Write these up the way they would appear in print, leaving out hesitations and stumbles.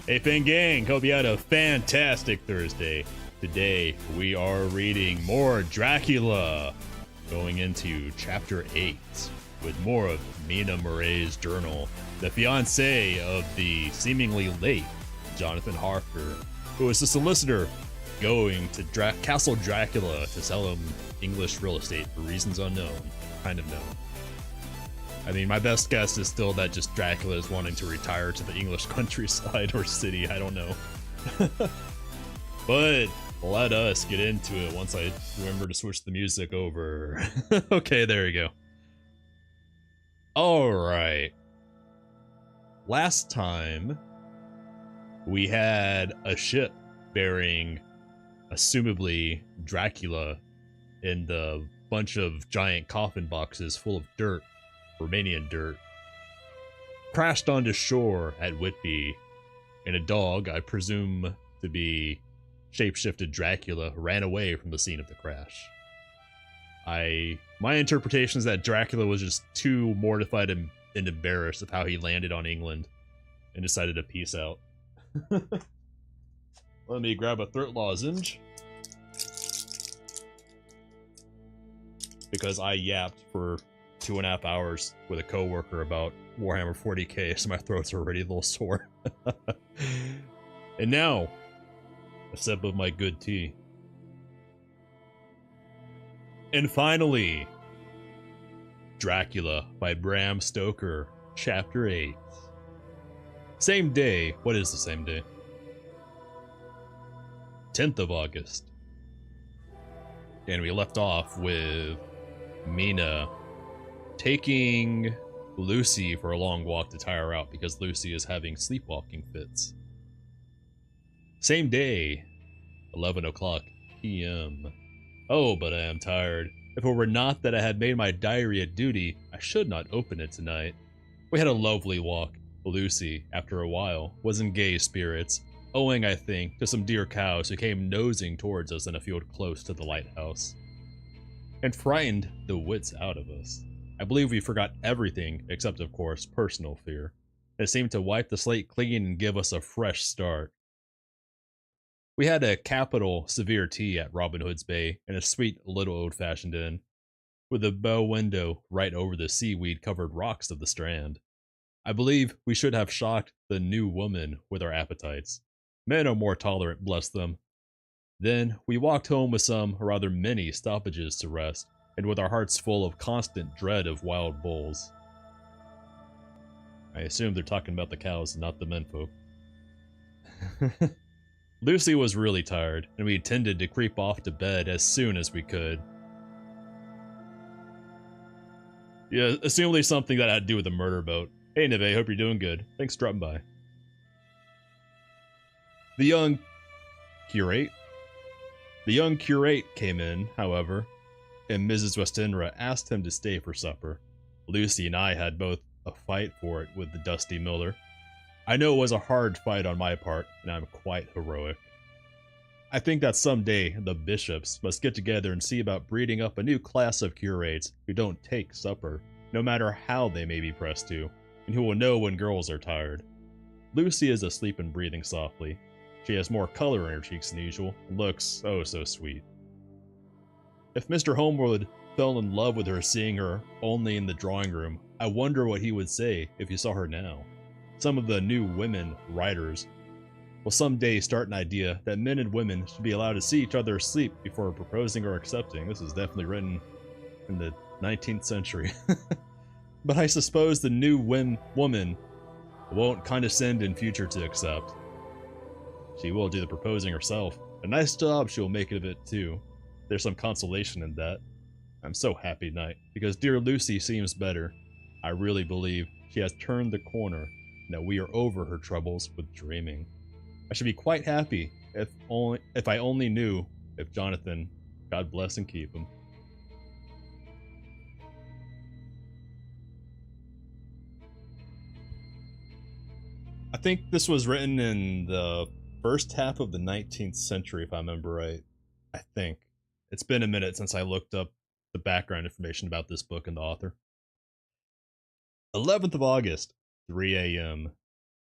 Hey Fin Gang, hope you had a fantastic Thursday. Today we are reading more Dracula, going into chapter 8 with more of Mina Murray's journal, the fiancée of the seemingly late Jonathan Harker, who is a solicitor going to Castle Dracula to sell him English real estate for reasons unknown, kind of known. I mean, my best guess is still that just Dracula is wanting to retire to the English countryside or city, I don't know. But let us get into it once I remember to switch the music over. Okay, there you go. Alright. Last time, we had a ship bearing, assumably, Dracula and a bunch of giant coffin boxes full of dirt, Romanian dirt, crashed onto shore at Whitby, and a dog, I presume to be shapeshifted Dracula, ran away from the scene of the crash. My interpretation is that Dracula was just too mortified and embarrassed of how he landed on England and decided to peace out. Let me grab a throat lozenge, because I yapped for 2.5 hours with a coworker about Warhammer 40k, so my throat's already a little sore. And now, a sip of my good tea. And finally, Dracula by Bram Stoker, Chapter 8. Same day. What is the same day? 10th of August. And we left off with Mina taking Lucy for a long walk to tire her out because Lucy is having sleepwalking fits. Same day, 11 o'clock p.m. Oh, but I am tired. If it were not that I had made my diary a duty, I should not open it tonight. We had a lovely walk. Lucy, after a while, was in gay spirits, owing, I think, to some dear cows who came nosing towards us in a field close to the lighthouse, and frightened the wits out of us. I believe we forgot everything except, of course, personal fear. It seemed to wipe the slate clean and give us a fresh start. We had a capital severe tea at Robin Hood's Bay in a sweet little old-fashioned inn, with a bow window right over the seaweed-covered rocks of the strand. I believe we should have shocked the new woman with our appetites. Men are more tolerant, bless them. Then we walked home with some, or rather many, stoppages to rest, and with our hearts full of constant dread of wild bulls. I assume they're talking about the cows and not the menfolk. Lucy was really tired, and we intended to creep off to bed as soon as we could. Yeah, assumably something that had to do with the murder boat. Hey Neve, hope you're doing good. Thanks for dropping by. The young curate came in, however, and Mrs. Westenra asked him to stay for supper. Lucy and I had both a fight for it with the dusty miller. I know it was a hard fight on my part, and I'm quite heroic. I think that someday the bishops must get together and see about breeding up a new class of curates who don't take supper, no matter how they may be pressed to, and who will know when girls are tired. Lucy is asleep and breathing softly. She has more color in her cheeks than usual, and looks oh so sweet. If Mr. Homewood fell in love with her seeing her only in the drawing room, I wonder what he would say if he saw her now. Some of the new women writers will someday start an idea that men and women should be allowed to see each other asleep before proposing or accepting. This is definitely written in the 19th century. But I suppose the new woman won't condescend in future to accept. She will do the proposing herself. A nice job she'll make of it too. There's some consolation in that. I'm so happy tonight, because dear Lucy seems better. I really believe she has turned the corner, and that we are over her troubles with dreaming. I should be quite happy if I only knew if Jonathan, God bless and keep him. I think this was written in the first half of the 19th century, if I remember right. I think. It's been a minute since I looked up the background information about this book and the author. 11th of August, 3 a.m.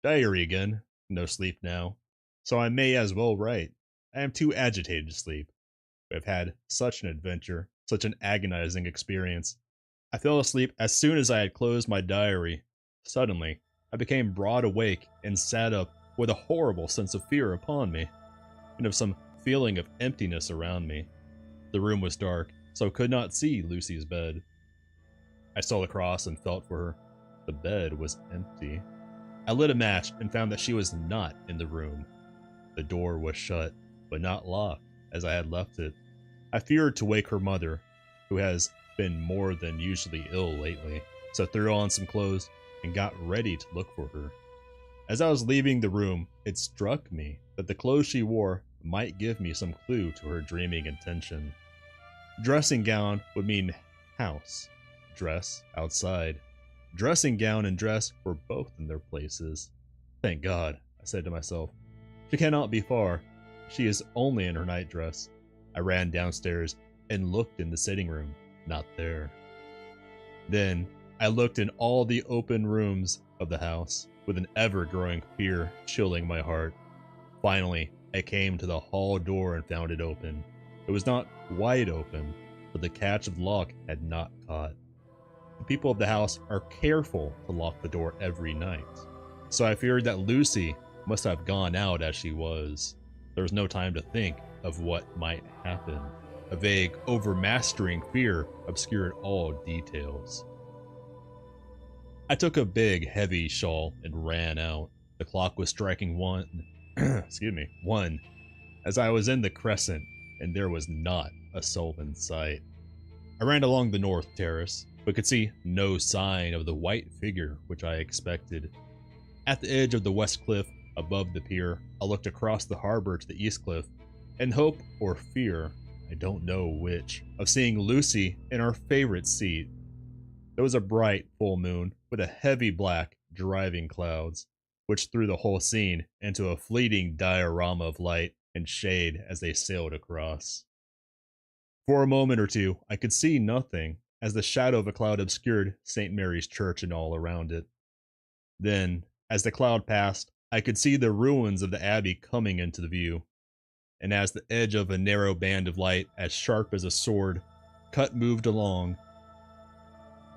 Diary again. No sleep now, so I may as well write. I am too agitated to sleep. I've had such an adventure, such an agonizing experience. I fell asleep as soon as I had closed my diary. Suddenly, I became broad awake and sat up with a horrible sense of fear upon me, and of some feeling of emptiness around me. The room was dark, so I could not see Lucy's bed. I stole across and felt for her. The bed was empty. I lit a match and found that she was not in the room. The door was shut, but not locked, as I had left it. I feared to wake her mother, who has been more than usually ill lately, so threw on some clothes and got ready to look for her. As I was leaving the room, it struck me that the clothes she wore might give me some clue to her dreaming intention. Dressing gown would mean house, dress outside. Dressing gown and dress were both in their places. Thank God, I said to myself. She cannot be far. She is only in her nightdress. I ran downstairs and looked in the sitting room. Not there. Then I looked in all the open rooms of the house, with an ever-growing fear chilling my heart. Finally, I came to the hall door and found it open. It was not wide open, but the catch of the lock had not caught. The people of the house are careful to lock the door every night, so I feared that Lucy must have gone out as she was. There was no time to think of what might happen. A vague, overmastering fear obscured all details. I took a big, heavy shawl and ran out. The clock was striking one, one, as I was in the crescent, and there was not a soul in sight. I ran along the north terrace, but could see no sign of the white figure which I expected. At the edge of the west cliff, above the pier, I looked across the harbor to the east cliff, in hope or fear, I don't know which, of seeing Lucy in our favorite seat. There was a bright full moon with a heavy black, driving clouds, which threw the whole scene into a fleeting diorama of light and shade as they sailed across. For a moment or two, I could see nothing, as the shadow of a cloud obscured St. Mary's Church and all around it. Then, as the cloud passed, I could see the ruins of the abbey coming into the view, and as the edge of a narrow band of light, as sharp as a sword cut, moved along,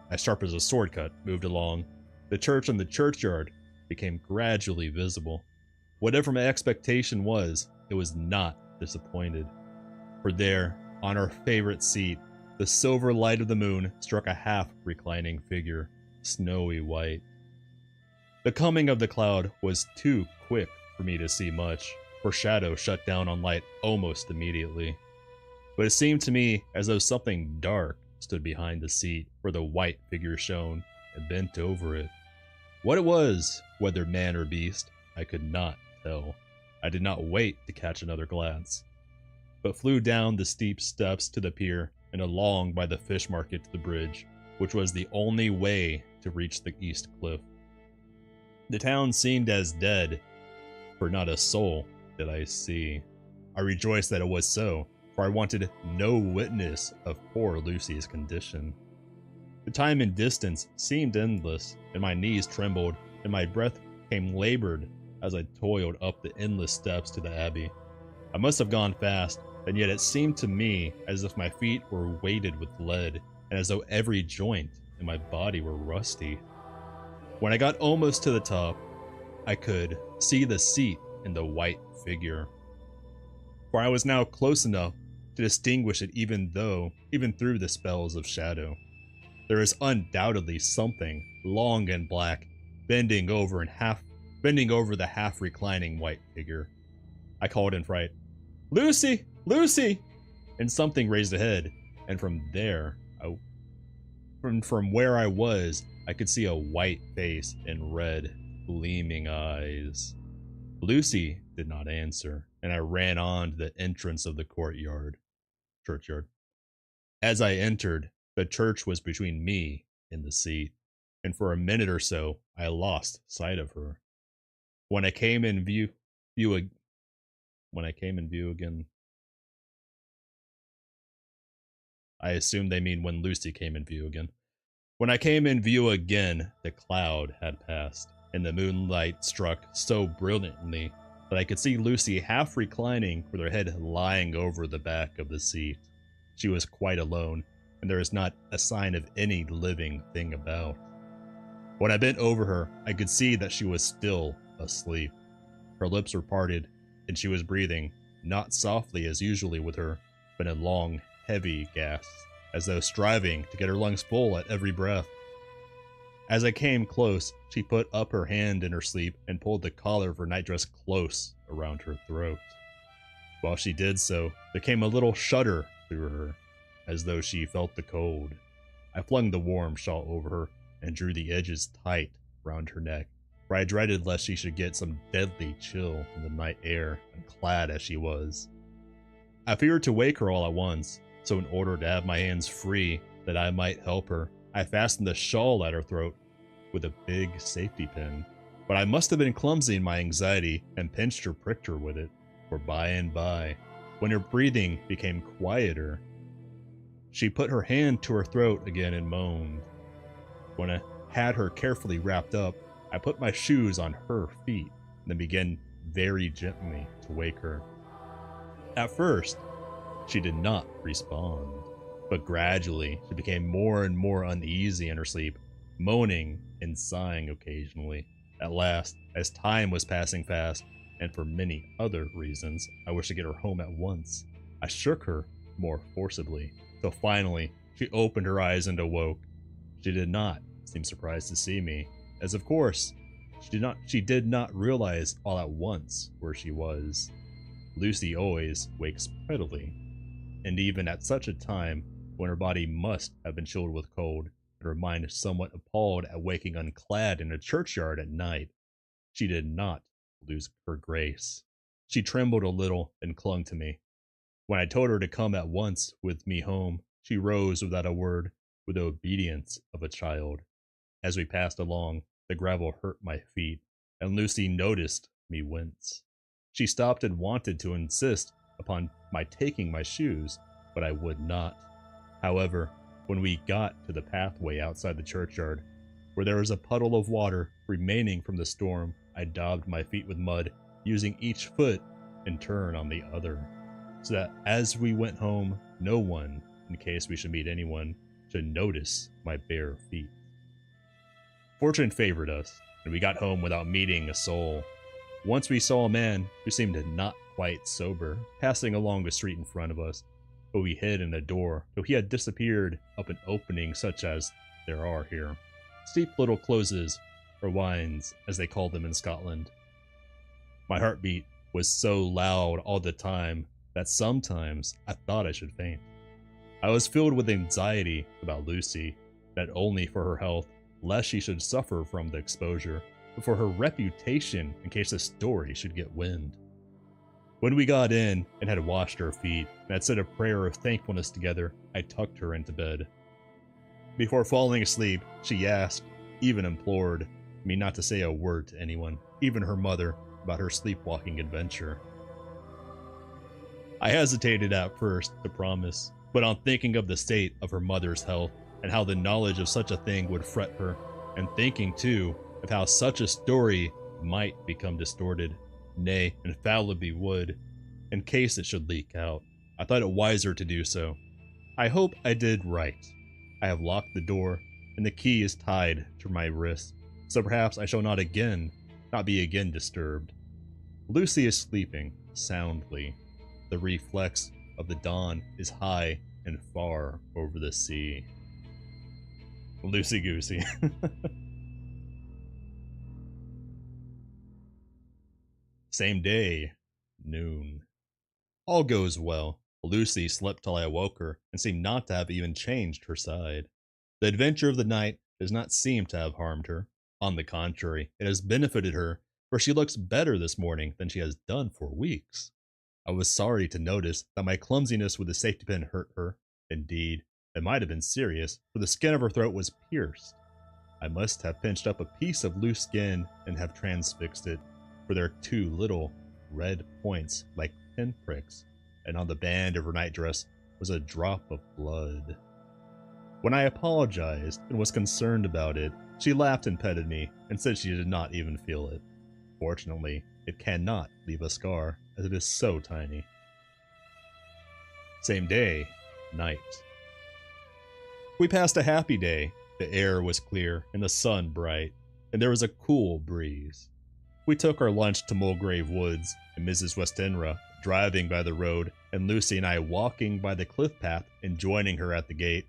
the church and the churchyard became gradually visible. Whatever my expectation was, it was not disappointed. For there, on our favorite seat, the silver light of the moon struck a half-reclining figure, snowy white. The coming of the cloud was too quick for me to see much, for shadow shut down on light almost immediately. But it seemed to me as though something dark stood behind the seat where the white figure shone and bent over it. What it was, whether man or beast, I could not tell. I did not wait to catch another glance, but flew down the steep steps to the pier and along by the fish market to the bridge, which was the only way to reach the east cliff. The town seemed as dead, for not a soul did I see. I rejoiced that it was so, for I wanted no witness of poor Lucy's condition. The time and distance seemed endless, and my knees trembled, and my breath came labored as I toiled up the endless steps to the abbey. I must have gone fast, and yet it seemed to me as if my feet were weighted with lead, and as though every joint in my body were rusty. When I got almost to the top, I could see the seat and the white figure, for I was now close enough to distinguish it even through the spells of shadow. There is undoubtedly something long and black bending over the half-reclining white figure. I called in fright, "Lucy! Lucy!" And something raised a head, and from where I was, I could see a white face and red, gleaming eyes. Lucy did not answer, and I ran on to the entrance of the churchyard. As I entered, the church was between me and the seat, and for a minute or so I lost sight of her. When I came in view again, I assume they mean when Lucy came in view again. When I came in view again, the cloud had passed. and the moonlight struck so brilliantly that I could see Lucy half reclining with her head lying over the back of the seat. She was quite alone, and there was not a sign of any living thing about. When I bent over her, I could see that she was still asleep. Her lips were parted, and she was breathing, not softly as usually with her, but in long, heavy gasps, as though striving to get her lungs full at every breath. As I came close, she put up her hand in her sleep and pulled the collar of her nightdress close around her throat. While she did so, there came a little shudder through her, as though she felt the cold. I flung the warm shawl over her and drew the edges tight round her neck, for I dreaded lest she should get some deadly chill from the night air, unclad as she was. I feared to wake her all at once, so in order to have my hands free that I might help her, I fastened the shawl at her throat with a big safety pin. But I must have been clumsy in my anxiety and pinched or pricked her with it, for by and by, when her breathing became quieter, she put her hand to her throat again and moaned. When I had her carefully wrapped up, I put my shoes on her feet and then began very gently to wake her. At first, she did not respond, but gradually she became more and more uneasy in her sleep, moaning and sighing occasionally. At last, as time was passing fast, and for many other reasons, I wished to get her home at once, I shook her more forcibly, till finally she opened her eyes and awoke. She did not seem surprised to see me, as of course she did not realize all at once where she was. Lucy always wakes prettily, and even at such a time when her body must have been chilled with cold, and her mind somewhat appalled at waking unclad in a churchyard at night, she did not lose her grace. She trembled a little and clung to me. When I told her to come at once with me home, she rose without a word, with the obedience of a child. As we passed along, the gravel hurt my feet, and Lucy noticed me wince. She stopped and wanted to insist upon my taking my shoes, but I would not. However, when we got to the pathway outside the churchyard, where there was a puddle of water remaining from the storm, I daubed my feet with mud, using each foot in turn on the other, so that as we went home, no one, in case we should meet anyone, should notice my bare feet. Fortune favored us, and we got home without meeting a soul. Once we saw a man who seemed not quite sober passing along the street in front of us, but we hid in a door till he had disappeared up an opening such as there are here. Steep little closes, or wines, as they call them in Scotland. My heartbeat was so loud all the time that sometimes I thought I should faint. I was filled with anxiety about Lucy, not only for her health, lest she should suffer from the exposure, but for her reputation in case the story should get wind. When we got in and had washed our feet and had said a prayer of thankfulness together, I tucked her into bed. Before falling asleep, she asked, even implored, me not to say a word to anyone, even her mother, about her sleepwalking adventure. I hesitated at first to promise, but on thinking of the state of her mother's health and how the knowledge of such a thing would fret her, and thinking too of how such a story might become distorted, nay, infallibly would, in case it should leak out, I thought it wiser to do so. I hope I did right. I have locked the door, and the key is tied to my wrist, so perhaps I shall not be again disturbed. Lucy is sleeping soundly. The reflex of the dawn is high and far over the sea. Loosey goosey. Same day, noon. All goes well. Lucy slept till I awoke her and seemed not to have even changed her side. The adventure of the night does not seem to have harmed her. On the contrary, it has benefited her, for she looks better this morning than she has done for weeks. I was sorry to notice that my clumsiness with the safety pin hurt her. Indeed, it might have been serious, for the skin of her throat was pierced. I must have pinched up a piece of loose skin and have transfixed it, for there are two little red points like pinpricks, and on the band of her nightdress was a drop of blood. When I apologized and was concerned about it, She laughed and petted me, and said she did not even feel it. Fortunately, it cannot leave a scar, as it is so tiny. Same day, night. We passed a happy day. The air was clear and the sun bright, and there was a cool breeze. We took our lunch to Mulgrave Woods, and Mrs. Westenra driving by the road, and Lucy and I walking by the cliff path and joining her at the gate.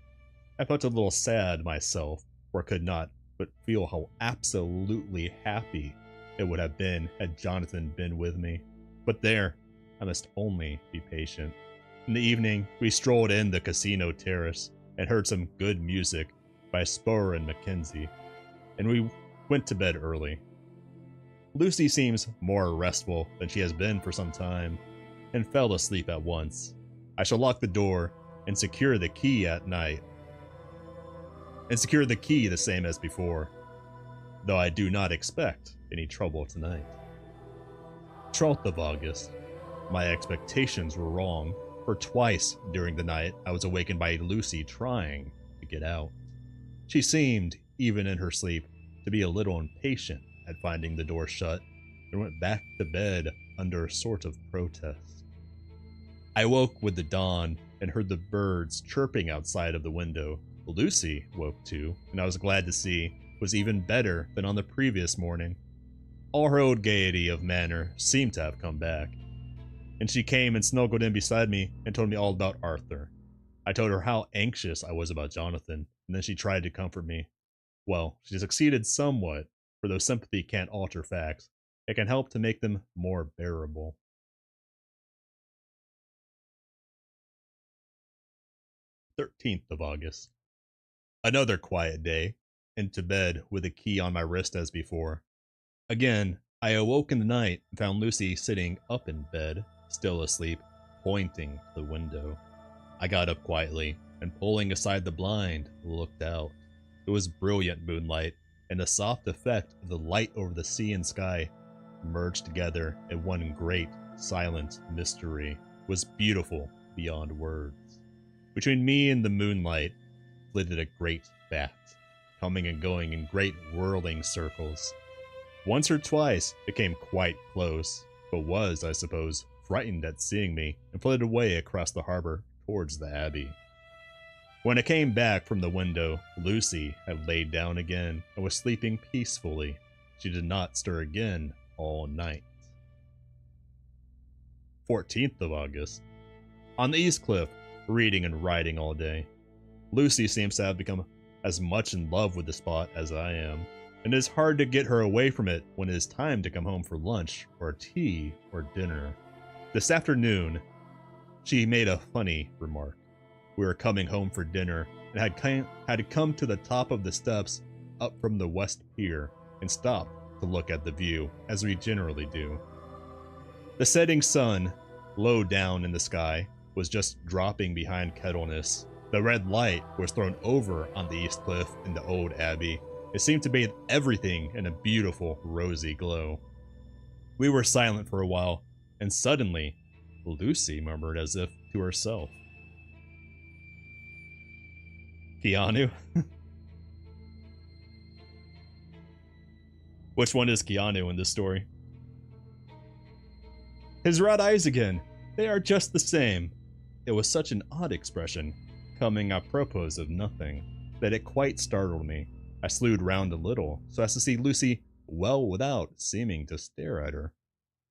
I felt a little sad myself, for I could not but feel how absolutely happy it would have been had Jonathan been with me. But there, I must only be patient. In the evening, we strolled in the casino terrace and heard some good music by Spur and Mackenzie, and we went to bed early. Lucy seems more restful than she has been for some time, and fell asleep at once. I shall lock the door and secure the key at night, and secure the key the same as before, though I do not expect any trouble tonight. 12th of August. My expectations were wrong, for twice during the night I was awakened by Lucy trying to get out. She seemed, even in her sleep, to be a little impatient at finding the door shut, and went back to bed under a sort of protest. I woke with the dawn and heard the birds chirping outside of the window. Lucy woke too, and I was glad to see was even better than on the previous morning. All her old gaiety of manner seemed to have come back, and she came and snuggled in beside me and told me all about Arthur. I told her how anxious I was about Jonathan, and then she tried to comfort me. Well, she succeeded somewhat, for though sympathy can't alter facts, it can help to make them more bearable. 13th of August. Another quiet day, and to bed with a key on my wrist as before. Again, I awoke in the night and found Lucy sitting up in bed, still asleep, pointing to the window. I got up quietly, and pulling aside the blind, looked out. It was brilliant moonlight, and the soft effect of the light over the sea and sky merged together in one great, silent mystery was beautiful beyond words. Between me and the moonlight flitted a great bat, coming and going in great whirling circles. Once or twice it came quite close, but was, I suppose, frightened at seeing me, and flitted away across the harbor towards the abbey. When it came back from the window, Lucy had laid down again and was sleeping peacefully. She did not stir again all night. 14th of August. On the East Cliff, reading and writing all day. Lucy seems to have become as much in love with the spot as I am, and it is hard to get her away from it when it is time to come home for lunch, or tea, or dinner. This afternoon, she made a funny remark. We were coming home for dinner, and had come to the top of the steps up from the West Pier, and stopped to look at the view, as we generally do. The setting sun, low down in the sky, was just dropping behind Kettleness. The red light was thrown over on the East Cliff in the old abbey. It seemed to bathe everything in a beautiful rosy glow. We were silent for a while, and suddenly, Lucy murmured as if to herself, "Keanu?" Which one is Keanu in this story? His red eyes again. They are just the same. It was such an odd expression, coming apropos of nothing, that it quite startled me. I slewed round a little, so as to see Lucy well without seeming to stare at her,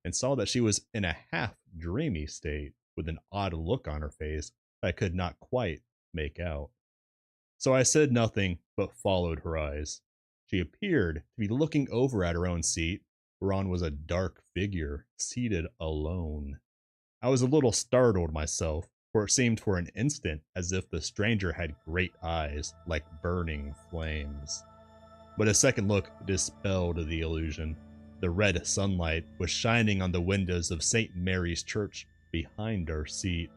and saw that she was in a half-dreamy state, with an odd look on her face that I could not quite make out. So I said nothing, but followed her eyes. She appeared to be looking over at her own seat, whereon was a dark figure, seated alone. I was a little startled myself, for it seemed for an instant as if the stranger had great eyes, like burning flames. But a second look dispelled the illusion. The red sunlight was shining on the windows of St. Mary's Church behind our seat,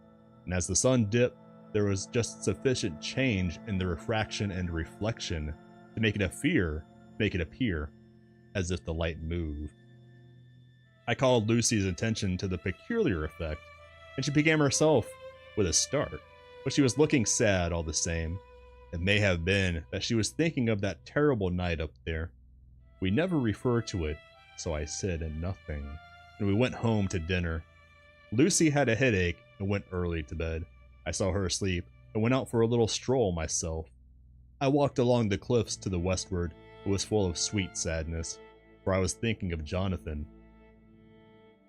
and as the sun dipped, there was just sufficient change in the refraction and reflection to make it appear as if the light moved. I called Lucy's attention to the peculiar effect, and she began herself with a start, but she was looking sad all the same. It may have been that she was thinking of that terrible night up there. We never referred to it, so I said nothing, and we went home to dinner. Lucy had a headache and went early to bed. I saw her asleep and went out for a little stroll myself. I walked along the cliffs to the westward. It was full of sweet sadness, for I was thinking of Jonathan.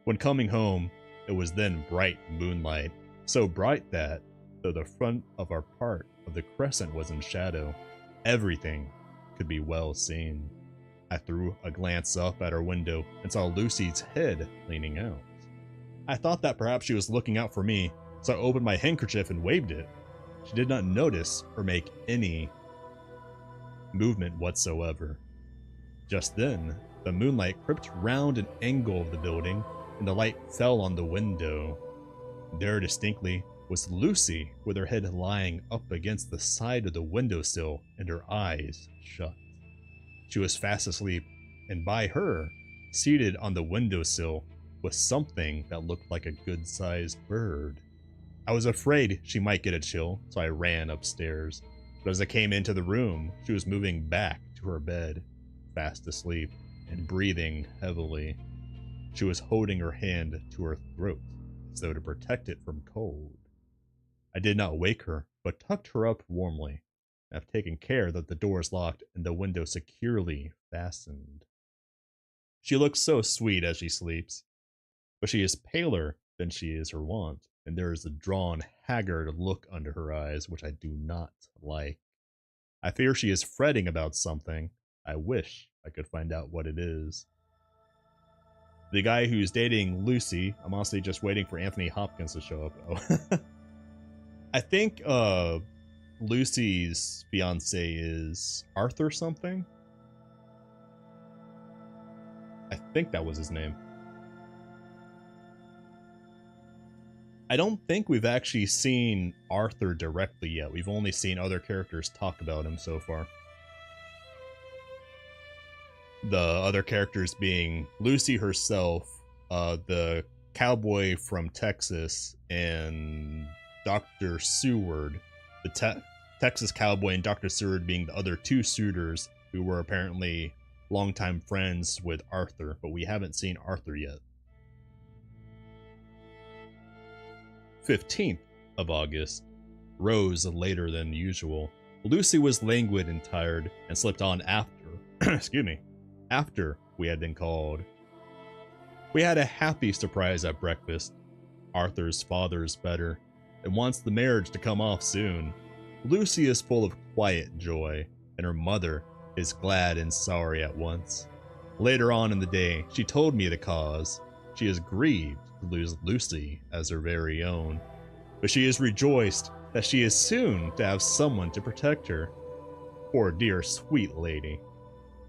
When coming home, it was then bright moonlight, so bright that, though the front of our part of the crescent was in shadow, everything could be well seen. I threw a glance up at our window and saw Lucy's head leaning out. I thought that perhaps she was looking out for me, so I opened my handkerchief and waved it. She did not notice or make any movement whatsoever. Just then, the moonlight crept round an angle of the building, and the light fell on the window. There distinctly was Lucy, with her head lying up against the side of the windowsill and her eyes shut. She was fast asleep, and by her, seated on the windowsill, was something that looked like a good-sized bird. I was afraid she might get a chill, so I ran upstairs. But as I came into the room, she was moving back to her bed, fast asleep and breathing heavily. She was holding her hand to her throat, as though to protect it from cold. I did not wake her, but tucked her up warmly. I have taken care that the door is locked and the window securely fastened. She looks so sweet as she sleeps, but she is paler than she is her wont, and there is a drawn, haggard look under her eyes which I do not like. I fear she is fretting about something. I wish I could find out what it is. The guy who's dating Lucy, I'm honestly just waiting for Anthony Hopkins to show up. Oh. I think Lucy's fiance is Arthur something. I think that was his name. I don't think we've actually seen Arthur directly yet. We've only seen other characters talk about him so far. The other characters being Lucy herself, the cowboy from Texas, and Dr. Seward. The Texas cowboy and Dr. Seward being the other two suitors who were apparently longtime friends with Arthur, but we haven't seen Arthur yet. 15th of August. Rose later than usual. Lucy was languid and tired and slept on after after we had been called. We had a happy surprise at breakfast. Arthur's father is better and wants the marriage to come off soon. Lucy is full of quiet joy, and her mother is glad and sorry at once. Later on in the day, she told me the cause. She is grieved to lose Lucy as her very own, but she is rejoiced that she is soon to have someone to protect her. Poor dear sweet lady.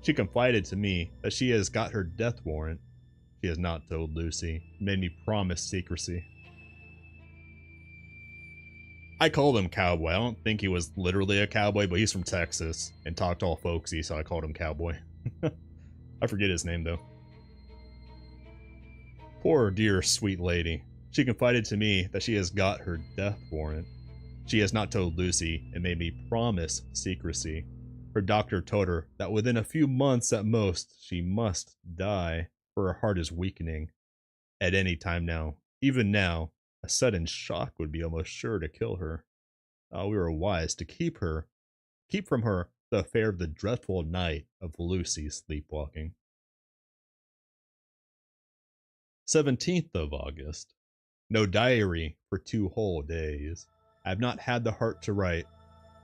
She confided to me that she has got her death warrant. She has not told Lucy, made me promise secrecy. I called him Cowboy. I don't think he was literally a cowboy, but he's from Texas and talked all folksy, so I called him Cowboy. I forget his name, though. Poor dear sweet lady. She confided to me that she has got her death warrant. She has not told Lucy and made me promise secrecy. Her doctor told her that within a few months at most, she must die, for her heart is weakening. At any time now, even now, a sudden shock would be almost sure to kill her. We were wise to keep from her the affair of the dreadful night of Lucy's sleepwalking. 17th of August. No diary for 2 whole days. I have not had the heart to write.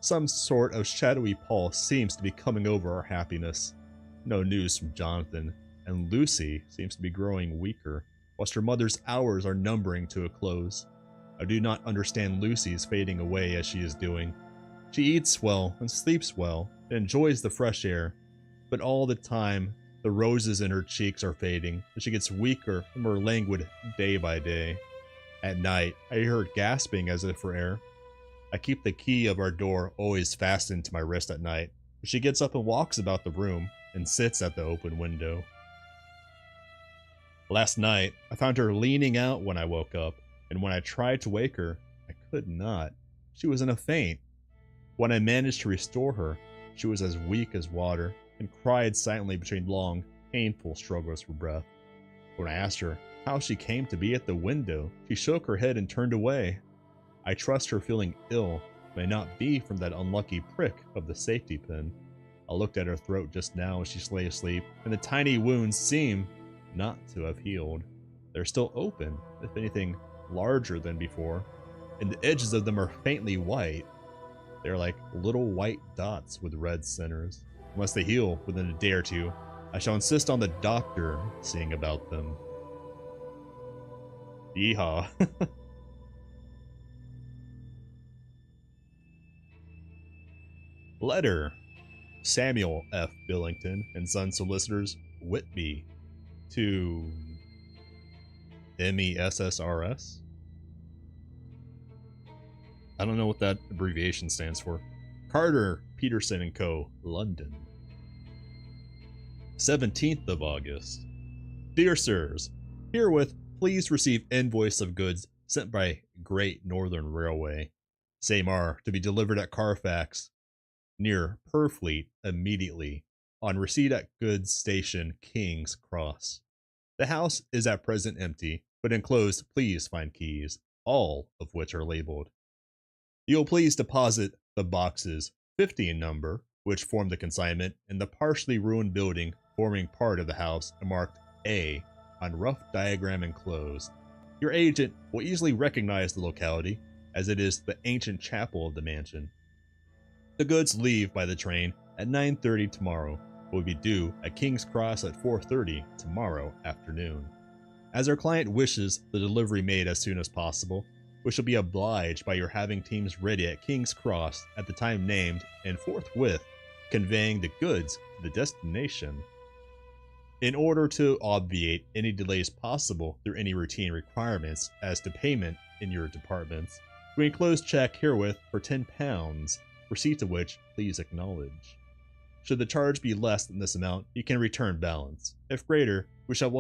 Some sort of shadowy pall seems to be coming over our happiness. No news from Jonathan, and Lucy seems to be growing weaker, whilst her mother's hours are numbering to a close. I do not understand Lucy's fading away as she is doing. She eats well and sleeps well and enjoys the fresh air, but all the time the roses in her cheeks are fading, and she gets weaker and more languid day by day. At night, I hear her gasping as if for air. I keep the key of our door always fastened to my wrist at night, but she gets up and walks about the room and sits at the open window. Last night, I found her leaning out when I woke up, and when I tried to wake her, I could not. She was in a faint. When I managed to restore her, she was as weak as water and cried silently between long, painful struggles for breath. When I asked her how she came to be at the window, she shook her head and turned away. I trust her feeling ill may not be from that unlucky prick of the safety pin. I looked at her throat just now as she lay asleep, and the tiny wounds seem not to have healed. They're still open, if anything larger than before, and the edges of them are faintly white. They're like little white dots with red centers. Unless they heal within a day or two, I shall insist on the doctor seeing about them. Yeehaw. Letter. Samuel F. Billington and Son Solicitors, Whitby, to MESSRS. I don't know what that abbreviation stands for. Carter, Peterson & Co., London. 17th of August. Dear Sirs, herewith please receive invoice of goods sent by Great Northern Railway. Same are to be delivered at Carfax, near Purfleet, immediately, on receipt at goods station King's Cross. The house is at present empty, but enclosed please find keys, all of which are labeled. You'll please deposit the boxes, 50 in number, which form the consignment, in the partially ruined building forming part of the house and marked A on rough diagram enclosed. Your agent will easily recognize the locality, as it is the ancient chapel of the mansion. The goods leave by the train at 9:30 tomorrow, but will be due at King's Cross at 4:30 tomorrow afternoon. As our client wishes the delivery made as soon as possible, we shall be obliged by your having teams ready at King's Cross at the time named and forthwith conveying the goods to the destination. In order to obviate any delays possible through any routine requirements as to payment in your departments, we enclose check herewith for £10, receipt of which please acknowledge. Should the charge be less than this amount, you can return balance. If greater, we shall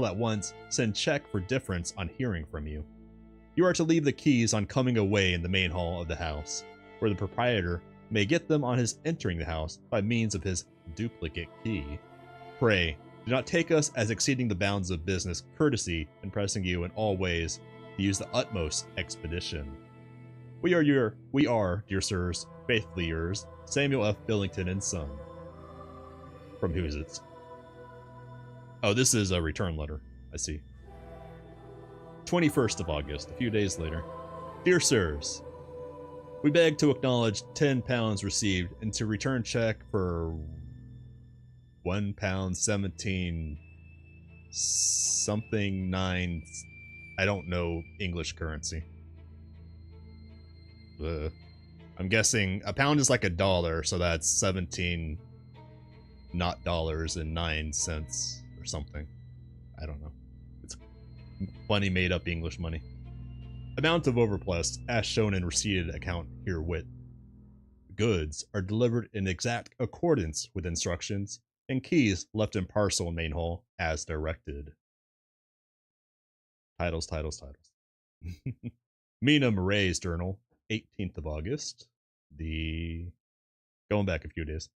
at once send check for difference on hearing from you. You are to leave the keys on coming away in the main hall of the house, where the proprietor may get them on his entering the house by means of his duplicate key. Pray, do not take us as exceeding the bounds of business courtesy in pressing you in all ways to use the utmost expedition. We are, dear sirs, faithfully yours, Samuel F. Billington and Son. From who is it? Oh, this is a return letter. I see. 21st of August, a few days later. Dear sirs, we beg to acknowledge £10 received and to return check for £1.17 something 9. I don't know English currency. I'm guessing a pound is like $1, so that's 17 not dollars and 9 cents or something. I don't know. It's funny made up English money. Amount of overplus as shown in receipted account herewith. Goods are delivered in exact accordance with instructions, and keys left in parcel in main hall as directed. Titles. Mina Murray's journal, 18th of August. Going back a few days.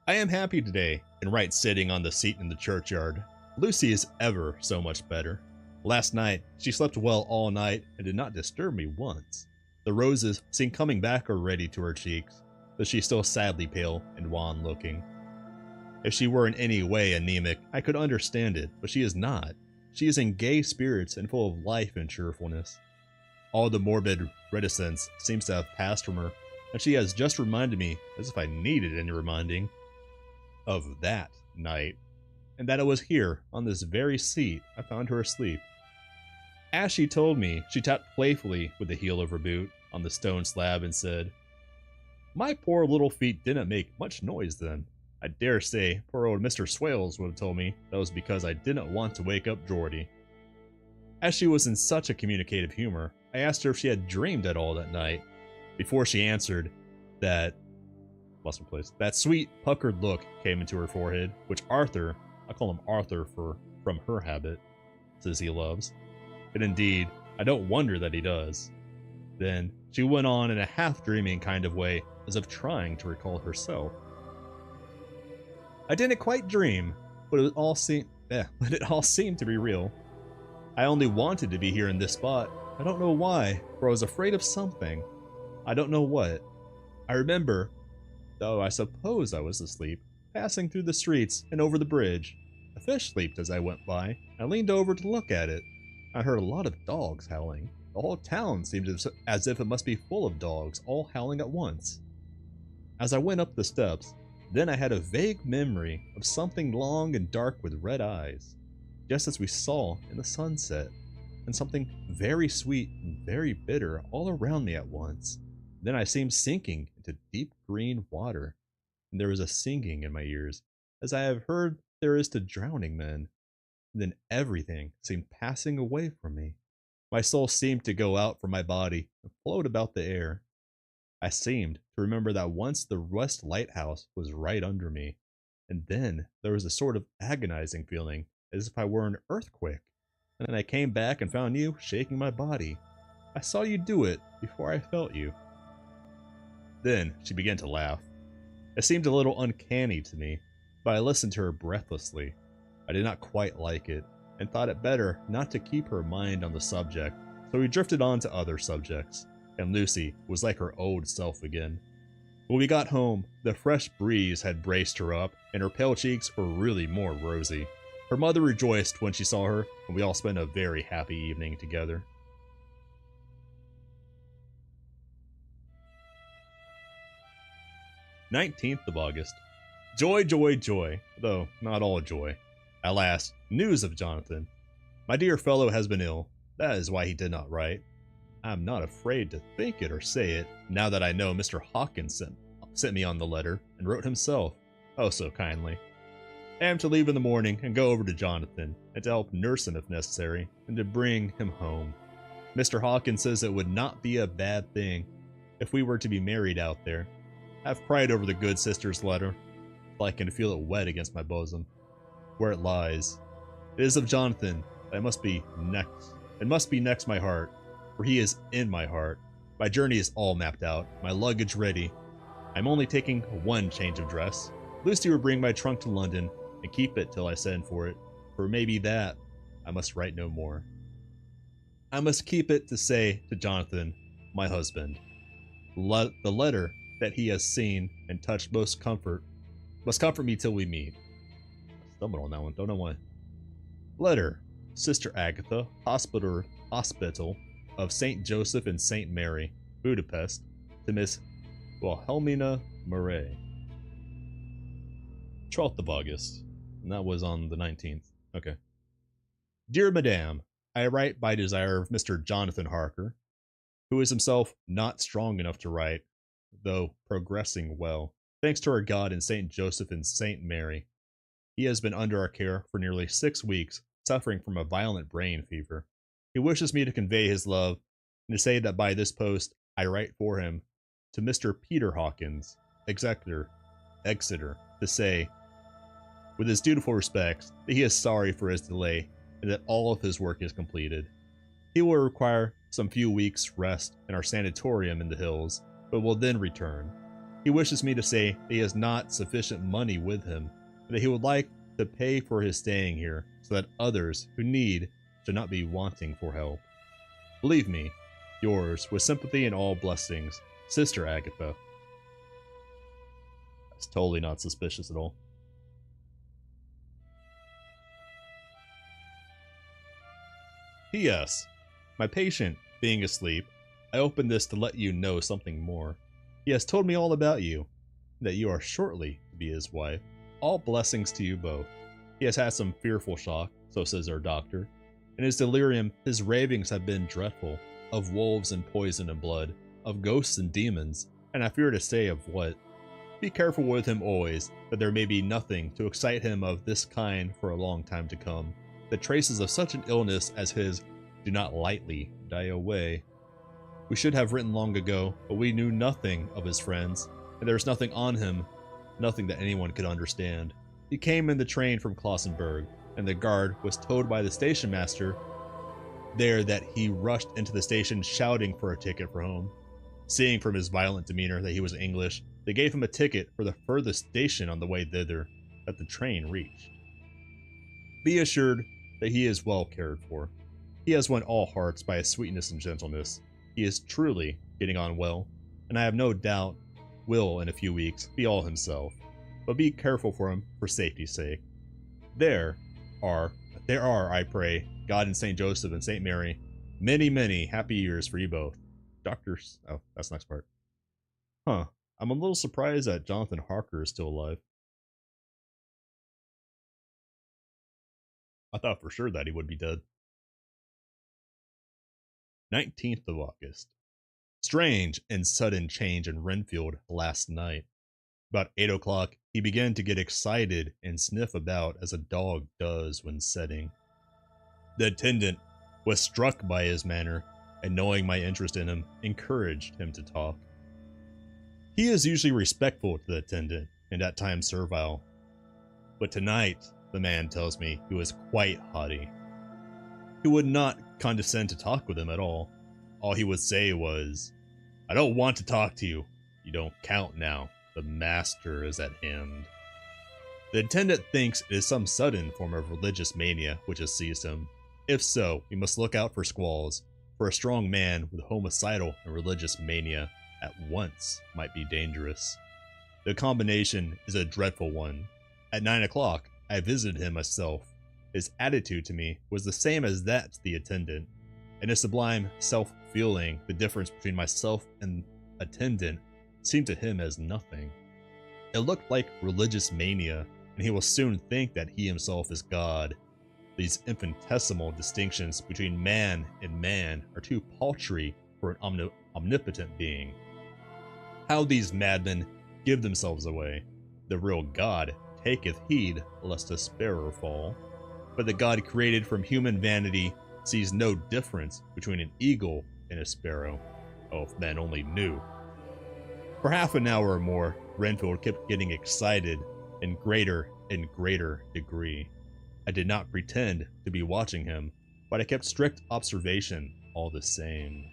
I am happy today, and right sitting on the seat in the churchyard. Lucy is ever so much better. Last night, she slept well all night and did not disturb me once. The roses seem coming back already to her cheeks, though she is still sadly pale and wan looking. If she were in any way anemic, I could understand it, but she is not. She is in gay spirits and full of life and cheerfulness. All the morbid reticence seems to have passed from her, and she has just reminded me, as if I needed any reminding, of that night, and that it was here, on this very seat, I found her asleep. As she told me, she tapped playfully with the heel of her boot on the stone slab and said, "My poor little feet didn't make much noise then. I dare say poor old Mr. Swales would have told me that was because I didn't want to wake up Geordie." As she was in such a communicative humor, I asked her if she had dreamed at all that night. Before she answered, that sweet puckered look came into her forehead, which Arthur, I call him Arthur for from her habit, says he loves. And indeed, I don't wonder that he does. Then she went on in a half-dreaming kind of way, as if trying to recall herself. I didn't quite dream, but it all seemed to be real. I only wanted to be here in this spot. I don't know why, for I was afraid of something. I don't know what. I remember, though I suppose I was asleep, passing through the streets and over the bridge. A fish leaped as I went by. I leaned over to look at it. I heard a lot of dogs howling. The whole town seemed as if it must be full of dogs, all howling at once. As I went up the steps, then I had a vague memory of something long and dark with red eyes, just as we saw in the sunset, and something very sweet and very bitter all around me at once. Then I seemed sinking into deep green water, and there was a singing in my ears, as I have heard there is to drowning men. And then everything seemed passing away from me. My soul seemed to go out from my body and float about the air. I seemed to remember that once the West Lighthouse was right under me, and then there was a sort of agonizing feeling as if I were an earthquake. And then I came back and found you shaking my body. I saw you do it before I felt you. Then she began to laugh. It seemed a little uncanny to me, but I listened to her breathlessly. I did not quite like it, and thought it better not to keep her mind on the subject, so we drifted on to other subjects, and Lucy was like her old self again. When we got home, the fresh breeze had braced her up, and her pale cheeks were really more rosy. Her mother rejoiced when she saw her, and we all spent a very happy evening together. 19th of August. Joy, joy, joy, though not all joy. At last, news of Jonathan. My dear fellow has been ill. That is why he did not write. I am not afraid to think it or say it, now that I know Mr. Hawkins sent me on the letter, and wrote himself, oh so kindly. I am to leave in the morning and go over to Jonathan, and to help nurse him if necessary, and to bring him home. Mr. Hawkins says it would not be a bad thing if we were to be married out there. I have cried over the good sister's letter, till I can feel it wet against my bosom, where it lies. It is of Jonathan that must be next. It must be next my heart, for he is in my heart. My journey is all mapped out, my luggage ready. I'm only taking one change of dress. Lucy will bring my trunk to London and keep it till I send for it, for maybe that I must write no more. I must keep it to say to Jonathan, my husband. The letter that he has seen and touched must comfort me till we meet. I stumbled on that one, don't know why. Letter, Sister Agatha, Hospital of St. Joseph and St. Mary, Budapest, to Miss Wilhelmina Murray. 12th of August, and that was on the 19th. Okay. Dear Madame, I write by desire of Mr. Jonathan Harker, who is himself not strong enough to write, though progressing well, thanks to our God and St. Joseph and St. Mary. He has been under our care for nearly 6 weeks, suffering from a violent brain fever. He wishes me to convey his love, and to say that by this post I write for him to Mr. Peter Hawkins, Exeter, to say, with his dutiful respects, that he is sorry for his delay, and that all of his work is completed. He will require some few weeks' rest in our sanatorium in the hills, but will then return. He wishes me to say that he has not sufficient money with him, and that he would like to pay for his staying here, so that others who need should not be wanting for help. Believe me, yours, with sympathy and all blessings, Sister Agatha. That's totally not suspicious at all. P.S. My patient being asleep, I opened this to let you know something more. He has told me all about you, that you are shortly to be his wife. All blessings to you both. He has had some fearful shock, so says our doctor. In his delirium, his ravings have been dreadful, of wolves and poison and blood, of ghosts and demons, and I fear to say of what. Be careful with him always, that there may be nothing to excite him of this kind for a long time to come. The traces of such an illness as his do not lightly die away. We should have written long ago, but we knew nothing of his friends, and there is nothing on him, nothing that anyone could understand. He came in the train from Klausenburg. and the guard was told by the station master there that he rushed into the station shouting for a ticket for home. Seeing from his violent demeanor that he was English, they gave him a ticket for the furthest station on the way thither that the train reached. Be assured that he is well cared for. He has won all hearts by his sweetness and gentleness. He is truly getting on well, and I have no doubt will in a few weeks be all himself. But be careful for him for safety's sake. There are, I pray, God and St. Joseph and St. Mary, many, many happy years for you both. Doctors. Oh, that's the next part. Huh. I'm a little surprised that Jonathan Harker is still alive. I thought for sure that he would be dead. 19th of August. Strange and sudden change in Renfield last night. About 8 o'clock, he began to get excited and sniff about as a dog does when setting. The attendant was struck by his manner, and knowing my interest in him, encouraged him to talk. He is usually respectful to the attendant, and at times servile. But tonight, the man tells me, he was quite haughty. He would not condescend to talk with him at all. All he would say was, "I don't want to talk to you. You don't count now. The master is at hand." The attendant thinks it is some sudden form of religious mania which has seized him. If so, we must look out for squalls, for a strong man with homicidal and religious mania at once might be dangerous. The combination is a dreadful one. At 9 o'clock, I visited him myself. His attitude to me was the same as that to the attendant, and his sublime self-feeling the difference between myself and attendant seemed to him as nothing. It looked like religious mania, and he will soon think that he himself is God. These infinitesimal distinctions between man and man are too paltry for an omnipotent being. How these madmen give themselves away! The real God taketh heed lest a sparrow fall. But the God created from human vanity sees no difference between an eagle and a sparrow. Oh, if men only knew. For half an hour or more, Renfield kept getting excited in greater and greater degree. I did not pretend to be watching him, but I kept strict observation all the same.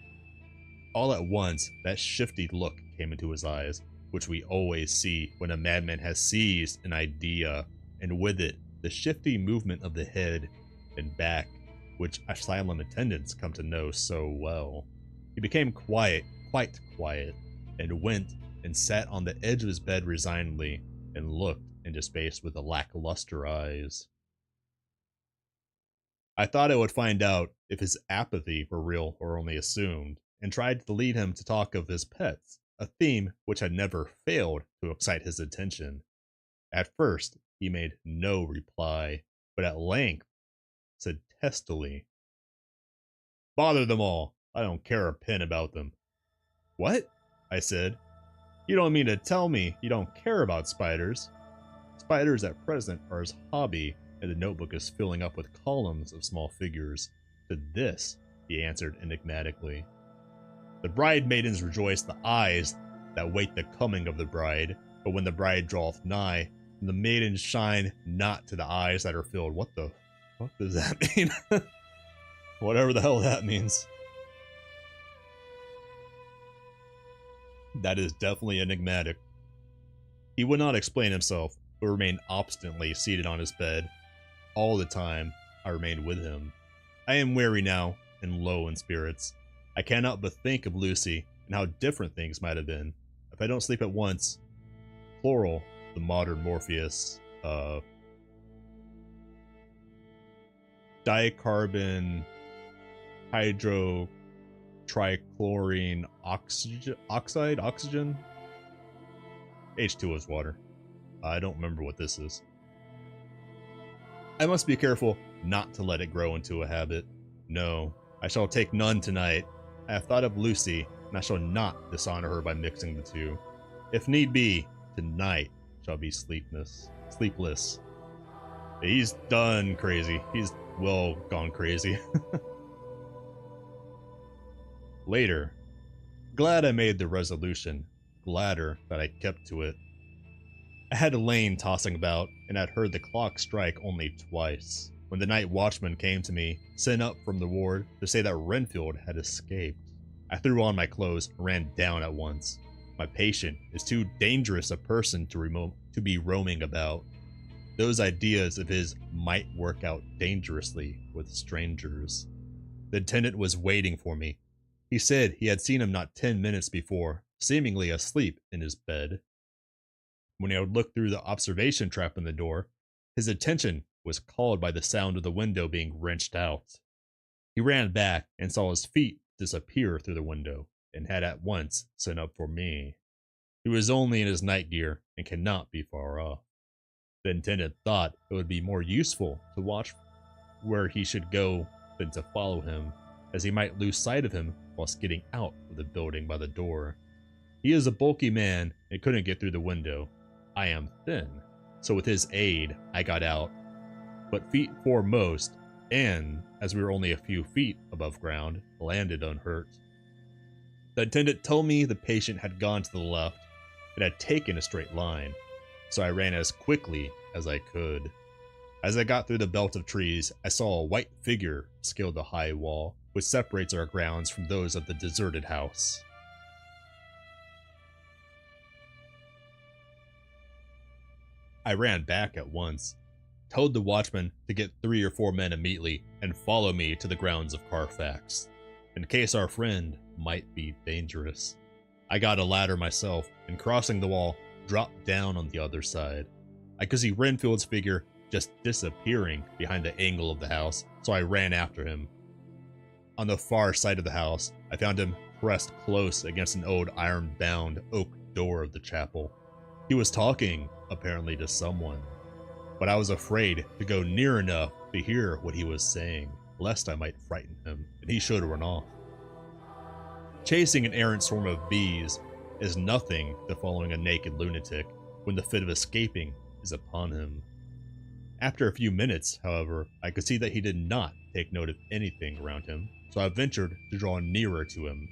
All at once, that shifty look came into his eyes, which we always see when a madman has seized an idea, and with it, the shifty movement of the head and back, which asylum attendants come to know so well. He became quiet, quite quiet, and went and sat on the edge of his bed resignedly, and looked into space with lackluster eyes. I thought I would find out if his apathy were real or only assumed, and tried to lead him to talk of his pets, a theme which had never failed to excite his attention. At first, he made no reply, but at length said testily, "Bother them all. I don't care a pin about them." "What?" I said. "You don't mean to tell me you don't care about spiders?" "Spiders at present are his hobby, and the notebook is filling up with columns of small figures. To this," he answered enigmatically. "The bridemaidens rejoice the eyes that wait the coming of the bride, but when the bride draweth nigh, the maidens shine not to the eyes that are filled." What the fuck does that mean? Whatever the hell that means. That is definitely enigmatic. He would not explain himself, but remained obstinately seated on his bed. All the time, I remained with him. I am weary now, and low in spirits. I cannot but think of Lucy, and how different things might have been. If I don't sleep at once, plural, the modern Morpheus, dicarbon hydrotrichlorine oxygen. H2O is water. I don't remember what this is. I must be careful not to let it grow into a habit. No, I shall take none tonight. I have thought of Lucy, and I shall not dishonor her by mixing the two. If need be, tonight shall be sleepless. He's done crazy. He's well gone crazy. Later, glad I made the resolution, gladder that I kept to it. I had lain tossing about, and had heard the clock strike only twice. when the night watchman came to me, sent up from the ward to say that Renfield had escaped. I threw on my clothes and ran down at once. My patient is too dangerous a person to be roaming about. Those ideas of his might work out dangerously with strangers. The attendant was waiting for me. He said he had seen him not 10 minutes before, seemingly asleep in his bed. When I would look through the observation trap in the door, his attention was called by the sound of the window being wrenched out. He ran back and saw his feet disappear through the window, and had at once sent up for me. He was only in his night gear and cannot be far off. The attendant thought it would be more useful to watch where he should go than to follow him, as he might lose sight of him whilst getting out of the building by the door. He is a bulky man and couldn't get through the window. I am thin, so with his aid I got out, but feet foremost, and, as we were only a few feet above ground, landed unhurt. The attendant told me the patient had gone to the left and had taken a straight line, so I ran as quickly as I could. As I got through the belt of trees, I saw a white figure scale the high wall, which separates our grounds from those of the deserted house. I ran back at once, told the watchman to get 3 or 4 men immediately and follow me to the grounds of Carfax, in case our friend might be dangerous. I got a ladder myself, and crossing the wall, dropped down on the other side. I could see Renfield's figure just disappearing behind the angle of the house, so I ran after him. On the far side of the house, I found him pressed close against an old iron-bound oak door of the chapel. He was talking, apparently, to someone, but I was afraid to go near enough to hear what he was saying, lest I might frighten him, and he should run off. Chasing an errant swarm of bees is nothing to following a naked lunatic when the fit of escaping is upon him. After a few minutes, however, I could see that he did not take note of anything around him, so I ventured to draw nearer to him,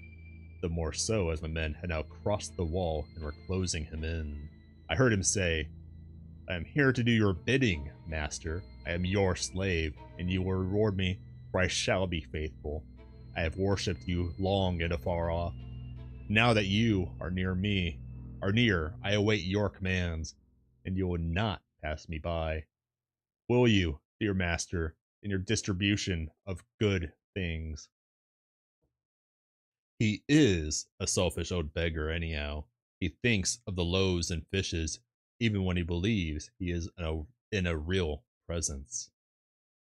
the more so as my men had now crossed the wall and were closing him in. I heard him say, "I am here to do your bidding, master. I am your slave, and you will reward me, for I shall be faithful. I have worshipped you long and afar off. Now that you are near, I await your commands, and you will not pass me by. Will you, dear master, in your distribution of good things?" He is a selfish old beggar anyhow. He thinks of the loaves and fishes, even when he believes he is in a real presence.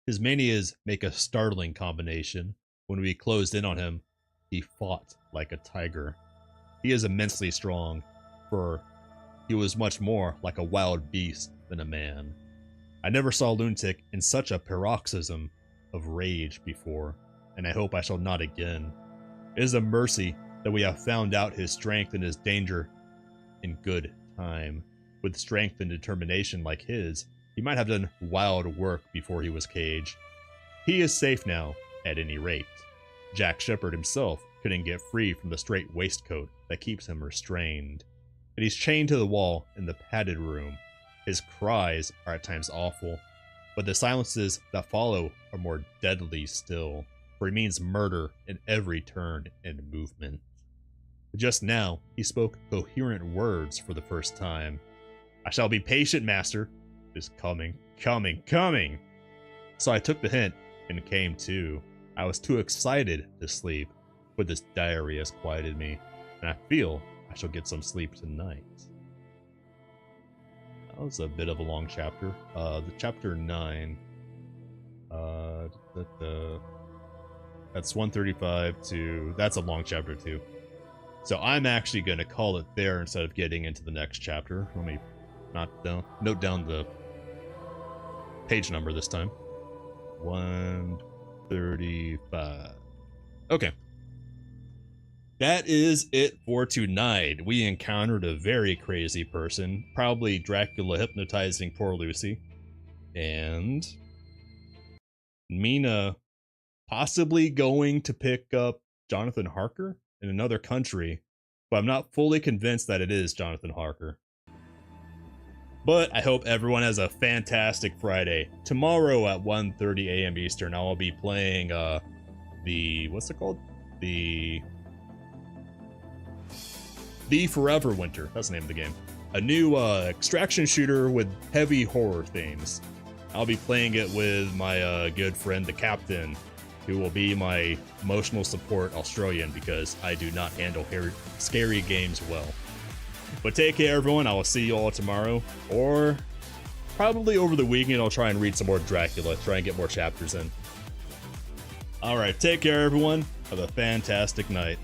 His manias make a startling combination. When we closed in on him, he fought like a tiger. He is immensely strong, for he was much more like a wild beast than a man. I never saw a lunatic in such a paroxysm of rage before, and I hope I shall not again. It is a mercy that we have found out his strength and his danger in good time. With strength and determination like his, he might have done wild work before he was caged. He is safe now, at any rate. Jack Shepherd himself couldn't get free from the strait waistcoat that keeps him restrained. And he's chained to the wall in the padded room. His cries are at times awful, but the silences that follow are more deadly still, for he means murder in every turn and movement. Just now, he spoke coherent words for the first time. "I shall be patient, master. It is coming, coming, coming." So I took the hint and came to. I was too excited to sleep, but this diary has quieted me, and I feel I shall get some sleep tonight. That was a bit of a long chapter. The chapter 9. That's 135 to... That's a long chapter too. So I'm actually going to call it there instead of getting into the next chapter. Let me note down the page number this time. 135. Okay. That is it for tonight. We encountered a very crazy person, probably Dracula hypnotizing poor Lucy, and Mina possibly going to pick up Jonathan Harker in another country, but I'm not fully convinced that it is Jonathan Harker. But I hope everyone has a fantastic Friday. Tomorrow at 1:30 a.m. Eastern, I will be playing what's it called? The Forever Winter. That's the name of the game. A new extraction shooter with heavy horror themes. I'll be playing it with my good friend, the Captain, who will be my emotional support Australian because I do not handle scary games well. But take care, everyone. I will see you all tomorrow, or probably over the weekend. I'll try and read some more Dracula, try and get more chapters in. All right, take care, everyone. Have a fantastic night.